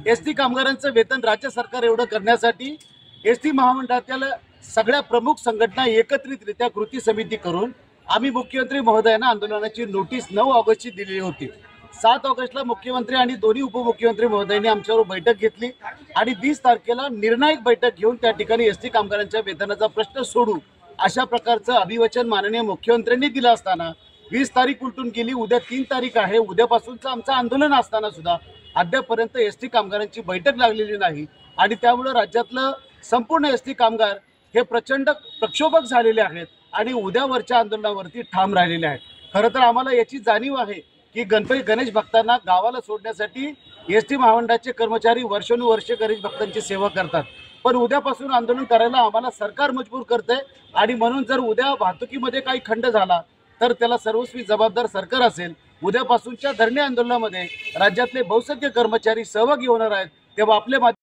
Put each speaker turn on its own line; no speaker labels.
ST कामगारांचं वेतन राज्य सरकार एवढं करण्यासाठी एसटी महामंडळातील सगळ्या प्रमुख संघटना एकत्रितरित्या कृती समिती करून आम्ही मुख्यमंत्री महोदयांना आंदोलनाची नोटीस 9 ऑगस्टची दिलेली होती। 7 ऑगस्टला मुख्यमंत्री आणि दोन्ही उपमुख्यमंत्री महोदयांनी आमच्यावर बैठक घेतली आणि 20 तारखेला निर्णायक बैठक घेऊन त्या ठिकाणी एसटी कामगारांच्या वेतनाचा प्रश्न सोडू अशा प्रकारचं अभिवचन माननीय मुख्यमंत्र्यांनी दिलं असताना 20 तारीख उलटून गेली, उद्या 3 तारीख आहे। उद्यापासूनचं आमचं आंदोलन असताना सुद्धा अद्यापर्यंत एसटी कामगारांची बैठक लागलेली नाही आणि त्यामुळे राज्यातलं संपूर्ण एसटी कामगार हे प्रचंड प्रक्षोभक झालेले आहेत आणि उद्यावरच्या आंदोलनावरती ठाम राहिलेले आहेत। खरं तर आम्हाला याची जाणीव आहे की गणेश भक्तांना गावाला सोडण्यासाठी एसटी महामंडळाचे कर्मचारी वर्षानुवर्षे गणेश भक्तांची सेवा करतात, पण उद्यापासून आंदोलन करायला आम्हाला सरकार मजबूर करते आणि म्हणून जर उद्या वाहतुकीमध्ये काही खंड झाला तर त्याला सर्वस्वी जबाबदार सरकार असेल। उद्यापासूनच्या धरणे आंदोलनामध्ये राज्यातले बहुसंख्य कर्मचारी सहभागी होणार आहेत, तेव्हा आपले